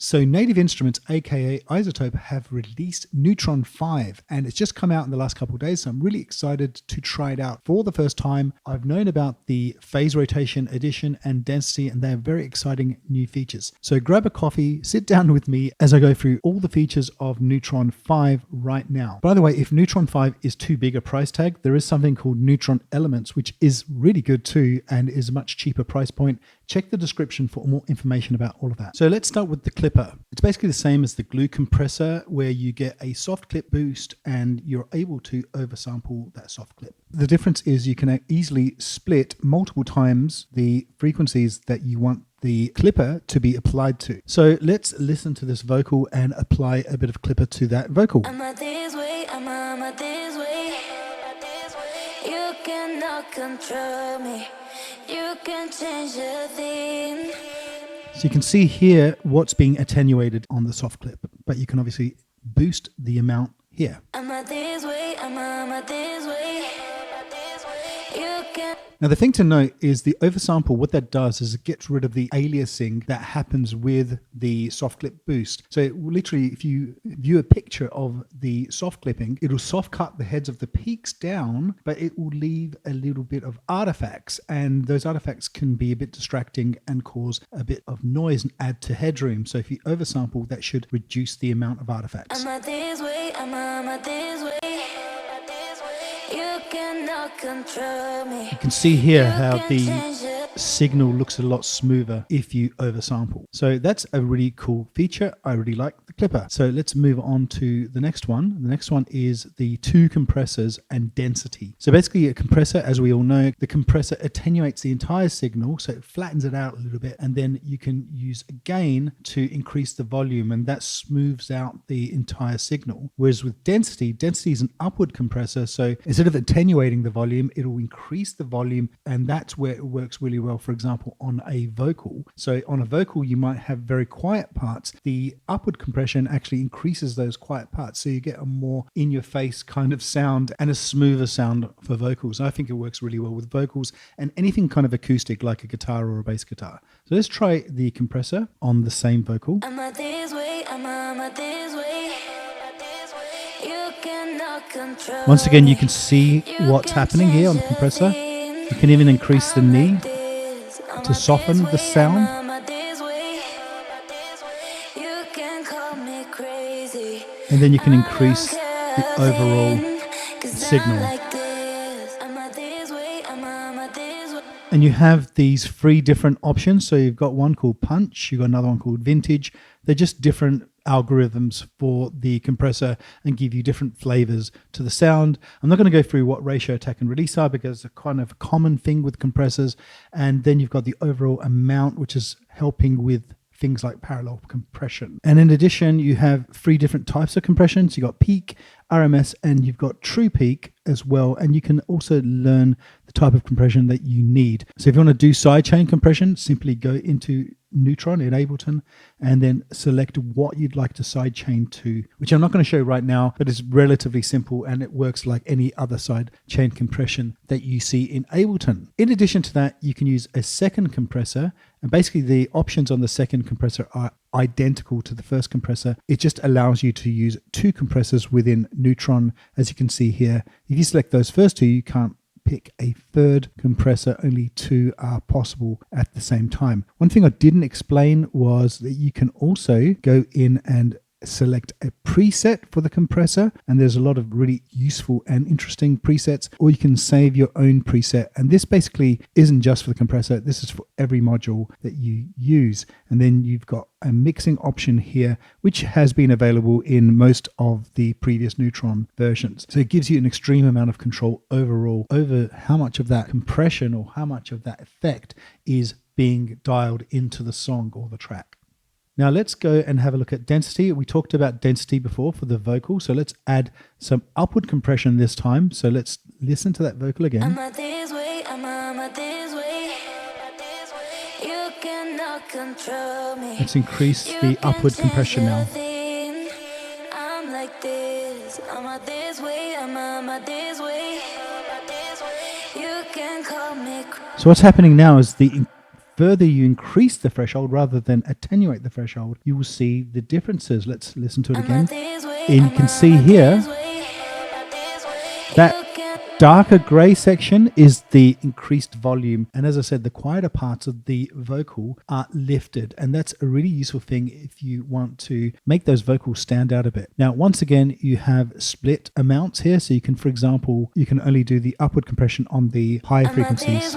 So Native Instruments, aka Isotope, have released Neutron 5, and it's just come out in the last couple of days, so I'm really excited to try it out for the first time. I've known about the phase rotation, addition, and density, and they have very exciting new features. So grab a coffee, sit down with me as I go through all the features of Neutron 5 right now. By the way, if Neutron 5 is too big a price tag, there is something called Neutron Elements, which is really good too, and is a much cheaper price point. Check the description for more information about all of that. So let's start with the clipper. It's basically the same as the glue compressor, where you get a soft clip boost and you're able to oversample that soft clip. The difference is you can easily split multiple times the frequencies that you want the clipper to be applied to. So let's listen to this vocal and apply a bit of clipper to that vocal. I'm a this way, I'm a this way. You cannot control me. You can change a thing. So you can see here what's being attenuated on the soft clip, but you can obviously boost the amount here. I'm a this way, I'm a this way. You can. Now the thing to note is the oversample, what that does is it gets rid of the aliasing that happens with the soft clip boost. So literally, if you view a picture of the soft clipping, it'll soft cut the heads of the peaks down, but it will leave a little bit of artifacts, and those artifacts can be a bit distracting and cause a bit of noise and add to headroom. So if you oversample, that should reduce the amount of artifacts. I'm a this way, I'm a this way. You cannot control me. You can see here how the signal looks a lot smoother if you oversample. So that's a really cool feature. I really like the clipper. So let's move on to the next one. The next one is the two compressors and density. So basically a compressor, as we all know, the compressor attenuates the entire signal, so it flattens it out a little bit, and then you can use a gain to increase the volume, and that smooths out the entire signal. Whereas with density is an upward compressor, so instead of attenuating the volume, it'll increase the volume, and that's where it works really well, for example, on a vocal. So on a vocal, you might have very quiet parts. The upward compression actually increases those quiet parts, so you get a more in-your-face kind of sound and a smoother sound for vocals. I think it works really well with vocals and anything kind of acoustic like a guitar or a bass guitar. So let's try the compressor on the same vocal. I'm a this way, I'm a this way. You cannot control. Once again, you can see what's happening here on the compressor. You can even increase the knee to soften the sound. And then you can increase the overall signal. And you have these three different options. So you've got one called Punch, you've got another one called Vintage. They're just different algorithms for the compressor and give you different flavors to the sound. I'm not going to go through what ratio, attack, and release are because it's a kind of a common thing with compressors. And then you've got the overall amount, which is helping with things like parallel compression. And in addition, you have three different types of compressions. You've got peak, RMS, and you've got true peak as well. And you can also learn the type of compression that you need. So if you want to do sidechain compression, simply go into Neutron in Ableton and then select what you'd like to sidechain to, which I'm not going to show right now, but it's relatively simple and it works like any other sidechain compression that you see in Ableton. In addition to that, you can use a second compressor, and basically the options on the second compressor are identical to the first compressor. It just allows you to use two compressors within Neutron, as you can see here. If you select those first two, you can't pick a third compressor. Only two are possible at the same time. One thing I didn't explain was that you can also go in and select a preset for the compressor, and there's a lot of really useful and interesting presets, or you can save your own preset. And this basically isn't just for the compressor, this is for every module that you use. And then you've got a mixing option here, which has been available in most of the previous Neutron versions. So it gives you an extreme amount of control overall over how much of that compression or how much of that effect is being dialed into the song or the track. Now let's go and have a look at density. We talked about density before for the vocal, so let's add some upward compression this time. So let's listen to that vocal again. I'm a this way, I'm a this way. You cannot control me. Let's increase the upward compression now. I'm like this, I'm a this way, I'm a this way. You can call me. So what's happening now is the further you increase the threshold rather than attenuate the threshold, you will see the differences. Let's listen to it again. And you can see here that darker grey section is the increased volume. And as I said, the quieter parts of the vocal are lifted. And that's a really useful thing if you want to make those vocals stand out a bit. Now, once again, you have split amounts here. So you can, for example, you can only do the upward compression on the high frequencies.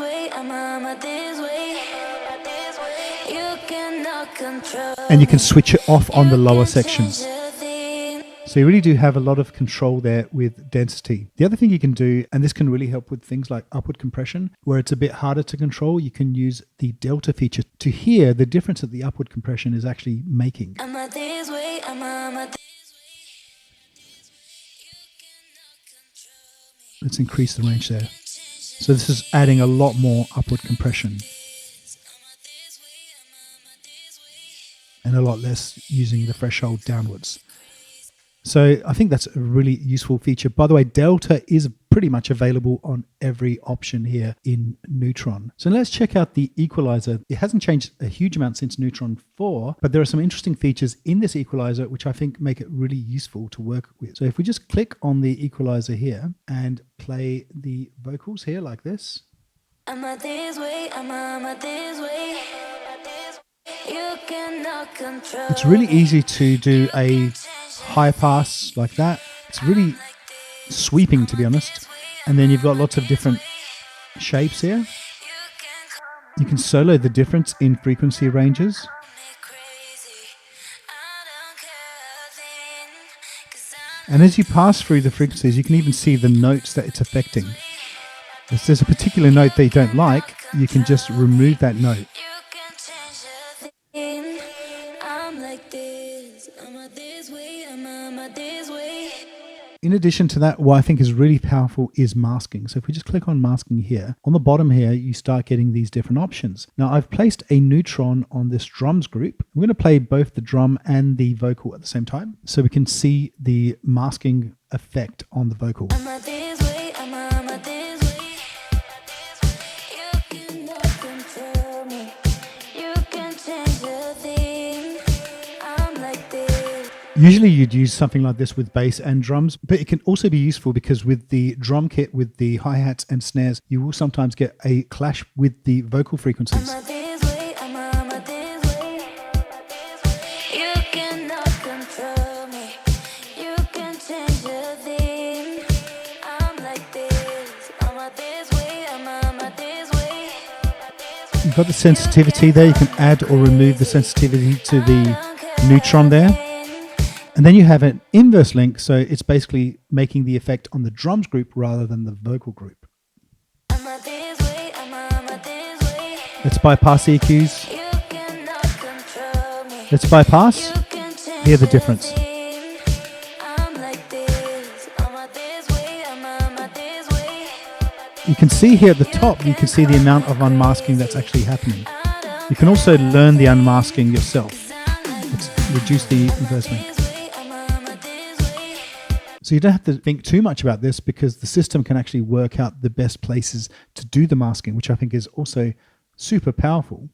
And you can switch it off on the lower sections. So you really do have a lot of control there with density. The other thing you can do, and this can really help with things like upward compression, where it's a bit harder to control, you can use the delta feature to hear the difference that the upward compression is actually making. Let's increase the range there. So this is adding a lot more upward compression. And a lot less using the threshold downwards. So I think that's a really useful feature. By the way, Delta is pretty much available on every option here in Neutron. So let's check out the Equalizer. It hasn't changed a huge amount since Neutron 4, but there are some interesting features in this Equalizer which I think make it really useful to work with. So if we just click on the Equalizer here and play the vocals here like this. I'm not this way, I'm not this way. You cannot control. It's really easy to do a high pass like that. It's really sweeping, to be honest. And then you've got lots of different shapes here. You can solo the difference in frequency ranges. And as you pass through the frequencies, you can even see the notes that it's affecting. If there's a particular note that you don't like, you can just remove that note. In addition to that, what I think is really powerful is masking. So if we just click on masking here, on the bottom here, you start getting these different options. Now I've placed a Neutron on this drums group. I'm going to play both the drum and the vocal at the same time so we can see the masking effect on the vocal. Usually you'd use something like this with bass and drums, but it can also be useful because with the drum kit, with the hi-hats and snares, you will sometimes get a clash with the vocal frequencies. You've got the sensitivity there. You can add or remove the sensitivity to the Neutron there. And then you have an inverse link, so it's basically making the effect on the drums group rather than the vocal group. Let's bypass the EQs. Let's bypass. Hear the difference. You can see here at the top, you can see the amount of unmasking that's actually happening. You can also learn the unmasking yourself. Let's reduce the inverse link. So you don't have to think too much about this because the system can actually work out the best places to do the masking, which I think is also super powerful.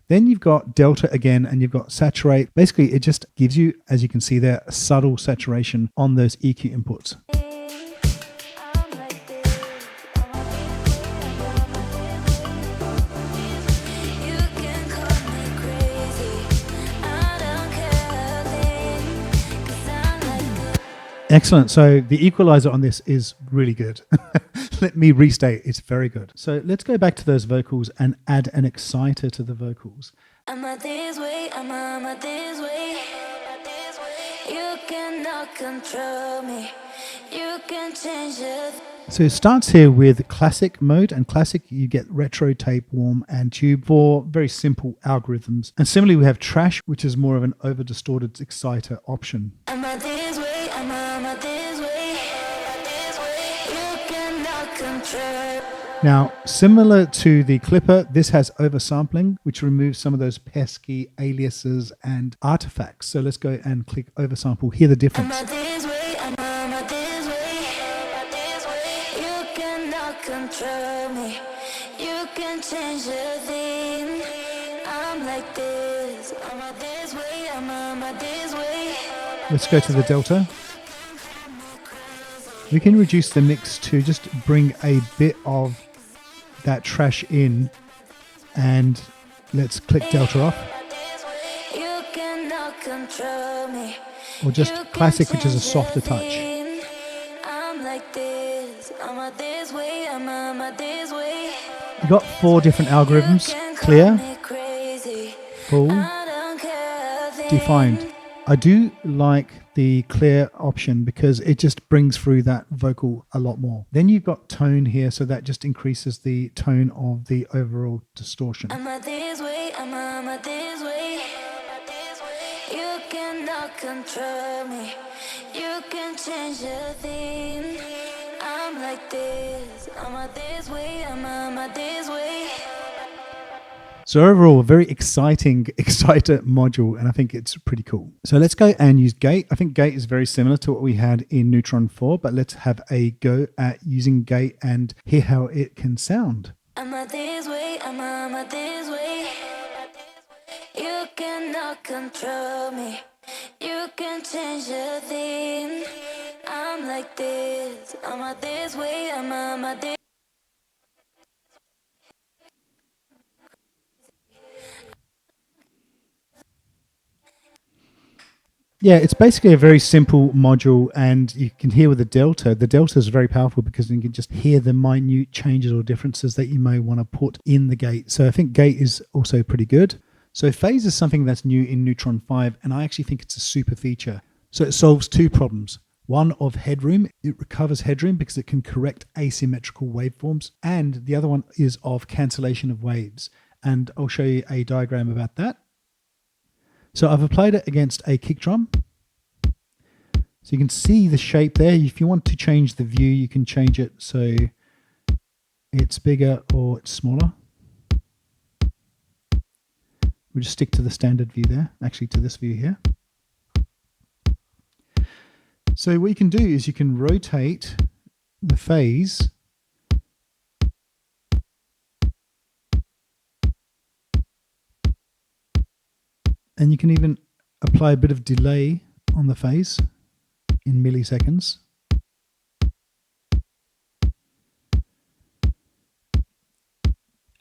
Then you've got Delta again, and you've got Saturate. Basically, it just gives you, as you can see there, a subtle saturation on those EQ inputs. Excellent. So the equalizer on this is really good. Let me restate, it's very good. So let's go back to those vocals and add an exciter to the vocals. I'm not this way, I'm not this way. You cannot control me. You can change it. So it starts here with classic mode, and classic you get retro, tape, warm and tube for very simple algorithms. And similarly we have trash, which is more of an over distorted exciter option. I'm not this way, I'm not this way. You cannot control. Now, similar to the Clipper, this has oversampling, which removes some of those pesky aliases and artifacts. So let's go and click oversample, hear the difference. I'm not this way, I'm not this way. Control me. You can change a thing. mama this way. Let's go to the delta. We can reduce the mix to just bring a bit of that trash in, and let's click delta off. You cannot control me. Or just You classic, can which is a change softer a touch. thing. I'm like this, I'm this way, I'm this way. We've got 4 different algorithms: clear, full, defined. I do like the clear option because it just brings through that vocal a lot more. Then you've got tone here, so that just increases the tone of the overall distortion. I'm this way, I'm this way. You cannot control me. You can change a thing. I'm like this, I'm this way, I'm this way. So overall, a very exciting exciter module, and I think it's pretty cool. So let's go and use gate. I think gate is very similar to what we had in Neutron 4, but let's have a go at using gate and hear how it can sound. I'm this way, I'm this way. You cannot control me. You can change a thing. I'm like this, I'm this way, I'm this. Yeah, it's basically a very simple module, and you can hear with the delta. The delta is very powerful because you can just hear the minute changes or differences that you may want to put in the gate. So I think gate is also pretty good. So phase is something that's new in Neutron 5, and I actually think it's a super feature. So it solves 2 problems. One of headroom, it recovers headroom because it can correct asymmetrical waveforms, and the other one is of cancellation of waves. And I'll show you a diagram about that. So I've applied it against a kick drum. So you can see the shape there. If you want to change the view, you can change it so it's bigger or it's smaller. We'll just stick to the standard view there, actually to this view here. So what you can do is you can rotate the phase and you can even apply a bit of delay on the phase in milliseconds.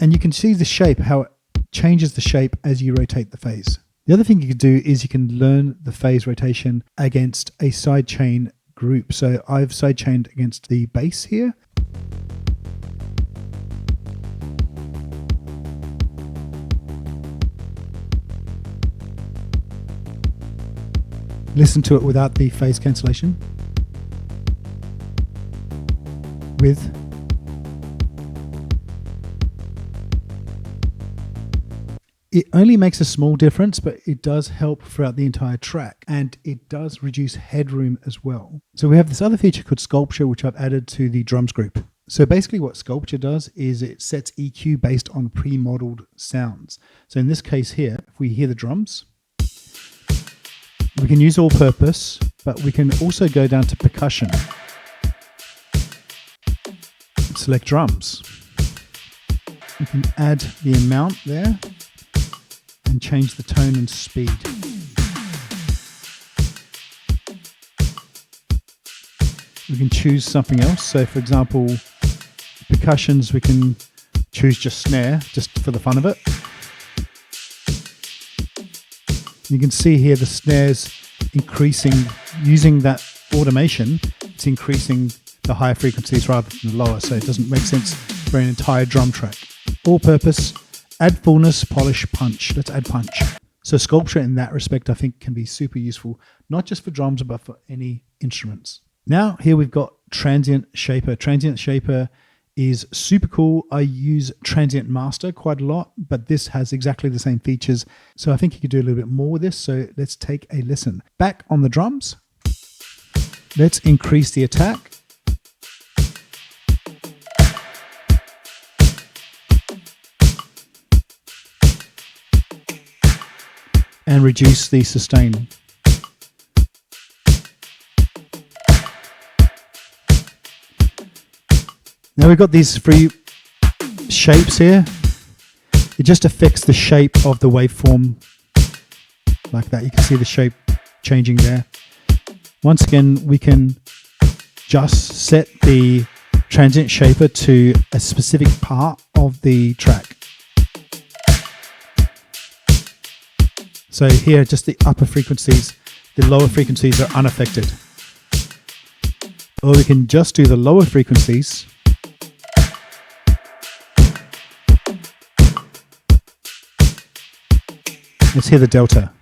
And you can see the shape, how it changes the shape as you rotate the phase. The other thing you can do is you can learn the phase rotation against a sidechain group. So I've sidechained against the bass here. Listen to it without the phase cancellation. With. It only makes a small difference, but it does help throughout the entire track, and it does reduce headroom as well. So we have this other feature called Sculptor, which I've added to the drums group. So basically what Sculptor does is it sets EQ based on pre-modeled sounds. So in this case here, if we hear the drums, we can use all purpose, but we can also go down to percussion. Select drums. We can add the amount there and change the tone and speed. We can choose something else. So for example, percussions, we can choose just snare, just for the fun of it. You can see here the snares increasing, using that automation, it's increasing the higher frequencies rather than the lower, so it doesn't make sense for an entire drum track. All purpose, add fullness, polish, punch. Let's add punch. So Sculptor in that respect I think can be super useful, not just for drums but for any instruments. Now here we've got Transient Shaper. Transient Shaper is super cool. I use Transient Master quite a lot, but this has exactly the same features. So I think you could do a little bit more with this. So let's take a listen. Back on the drums. Let's increase the attack. And reduce the sustain. Now we've got these 3 shapes here. It just affects the shape of the waveform like that. You can see the shape changing there. Once again, we can just set the Transient Shaper to a specific part of the track. So here, just the upper frequencies, the lower frequencies are unaffected. Or we can just do the lower frequencies. Let's hear the delta.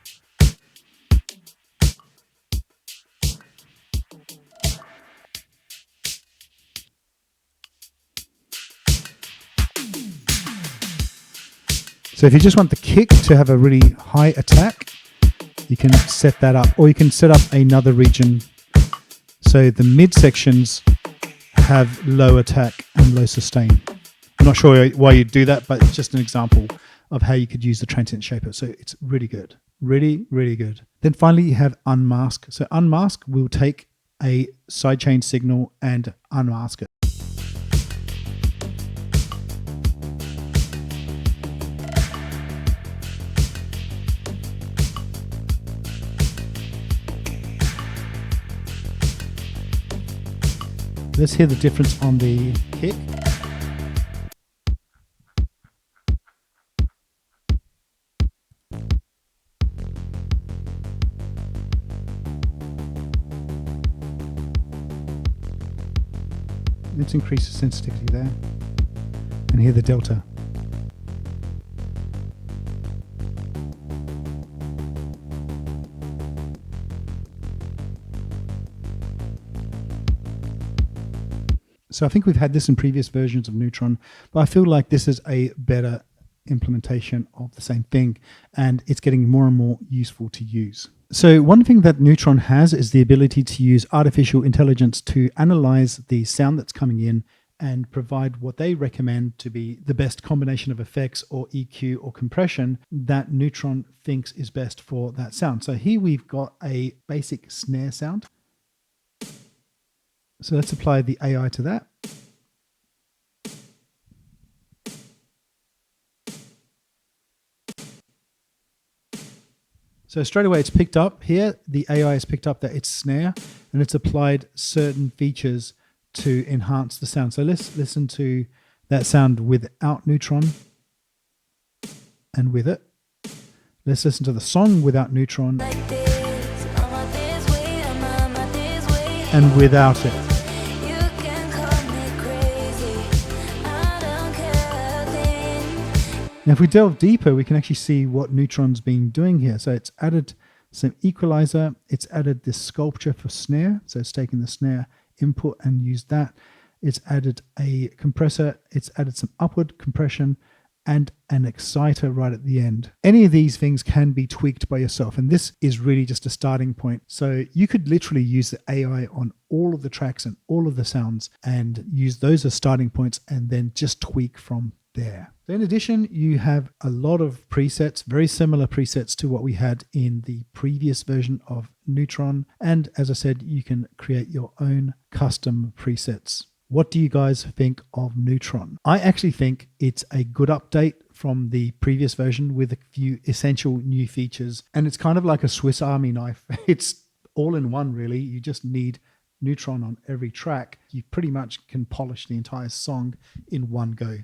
So if you just want the kick to have a really high attack, you can set that up, or you can set up another region. So the mid sections have low attack and low sustain. I'm not sure why you do that, but it's just an example of how you could use the Transient Shaper. So it's really good, really, really good. Then finally you have Unmask. So Unmask will take a sidechain signal and unmask it. Let's hear the difference on the kick. Let's increase the sensitivity there and hear the delta. So I think we've had this in previous versions of Neutron, but I feel like this is a better implementation of the same thing, and it's getting more and more useful to use. So one thing that Neutron has is the ability to use artificial intelligence to analyze the sound that's coming in and provide what they recommend to be the best combination of effects or EQ or compression that Neutron thinks is best for that sound. So here we've got a basic snare sound. So let's apply the AI to that. So straight away it's picked up here, the AI has picked up that it's snare, and it's applied certain features to enhance the sound. So let's listen to that sound without Neutron and with it. Let's listen to the song without Neutron and without it. Now if we delve deeper, we can actually see what Neutron's been doing here. So it's added some Equalizer, it's added this Sculptor for snare, so it's taken the snare input and used that. It's added a compressor, it's added some upward compression, and an exciter right at the end. Any of these things can be tweaked by yourself, and this is really just a starting point. So you could literally use the AI on all of the tracks and all of the sounds and use those as starting points and then just tweak from there. So in addition, you have a lot of presets, very similar presets to what we had in the previous version of Neutron. And as I said, you can create your own custom presets. What do you guys think of Neutron? I actually think it's a good update from the previous version with a few essential new features. And it's kind of like a Swiss Army knife. It's all in one, really. You just need Neutron on every track. You pretty much can polish the entire song in one go.